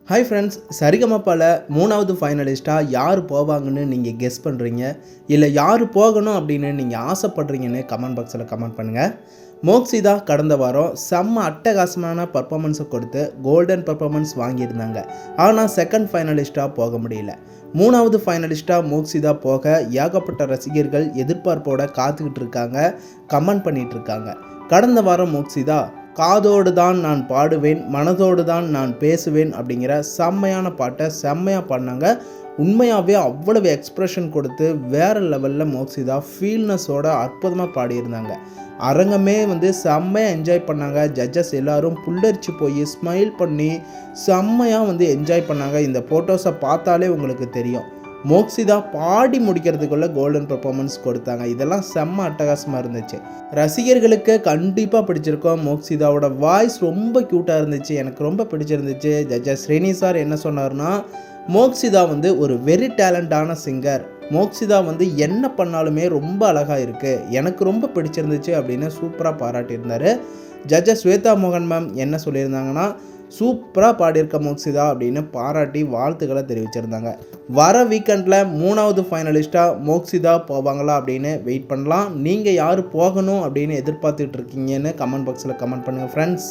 Hi friends, சரிகமபால 3வது ஃபைனலிஸ்ட்டாக யார் போவாங்கன்னு நீங்கள் கெஸ் பண்ணுறீங்க, இல்லை யார் போகணும் அப்படின்னு நீங்கள் ஆசைப்படுறீங்கன்னு கமெண்ட் பாக்ஸில் கமெண்ட் பண்ணுங்கள். மோக்ஷிதா கடந்த வாரம் செம்ம அட்டகாசமான பர்ஃபார்மன்ஸை கொடுத்து கோல்டன் பர்ஃபார்மன்ஸ் வாங்கியிருந்தாங்க. ஆனால் செகண்ட் ஃபைனலிஸ்ட்டாக போக முடியல. 3வது ஃபைனலிஸ்ட்டாக மோக்ஷிதா போக ஏகப்பட்ட ரசிகர்கள் எதிர்பார்ப்போடு காத்துக்கிட்டு இருக்காங்க, கமெண்ட் பண்ணிகிட்டு இருக்காங்க. கடந்த வாரம் மோக்ஷிதா காதோடு தான் நான் பாடுவேன், மனதோடு தான் நான் பேசுவேன் அப்படிங்கிற செம்மையான பாட்டை செம்மையாக பாடினாங்க. உண்மையாகவே அவ்வளவு எக்ஸ்ப்ரெஷன் கொடுத்து வேறு லெவலில் மோக்ஷிதா ஃபீல்னஸோட அற்புதமாக பாடியிருந்தாங்க. அரங்கமே செம்மையாக என்ஜாய் பண்ணாங்க. ஜட்ஜஸ் எல்லோரும் புல்லரிச்சு போய் ஸ்மைல் பண்ணி செம்மையாக என்ஜாய் பண்ணாங்க. இந்த ஃபோட்டோஸை பார்த்தாலே உங்களுக்கு தெரியும். மோக்ஷிதா பாடி முடிக்கிறதுக்குள்ள கோல்டன் பர்ஃபார்மன்ஸ் கொடுத்தாங்க. இதெல்லாம் செம்ம அட்டகாசமாக இருந்துச்சு. ரசிகர்களுக்கு கண்டிப்பாக பிடிச்சிருக்கோம். மோக்ஷிதாவோட வாய்ஸ் ரொம்ப க்யூட்டாக இருந்துச்சு, எனக்கு ரொம்ப பிடிச்சிருந்துச்சு. ஜட்ஜஸ் ஸ்ரீனி சார் என்ன சொன்னார்னா, மோக்ஷிதா ஒரு வெரி டேலண்டான சிங்கர், மோக்ஷிதா என்ன பண்ணாலுமே ரொம்ப அழகாக இருக்குது, எனக்கு ரொம்ப பிடிச்சிருந்துச்சு அப்படின்னு சூப்பராக பாராட்டியிருந்தார். ஜட்ஜஸ் ஸ்வேதா மோகன் மேம் என்ன சொல்லியிருந்தாங்கன்னா, சூப்பராக பாடியிருக்க மோக்ஷிதா அப்படின்னு பாராட்டி வாழ்த்துக்களை தெரிவிச்சிருந்தாங்க. வர வீக்கெண்டில் 3வது ஃபைனலிஸ்ட்டாக மோக்ஷிதா போவாங்களா அப்படின்னு வெயிட் பண்ணலாம். நீங்கள் யார் போகணும் அப்படின்னு எதிர்பார்த்துட்டு இருக்கீங்கன்னு கமெண்ட் பாக்ஸில் கமெண்ட் பண்ணுங்கள் ஃப்ரெண்ட்ஸ்.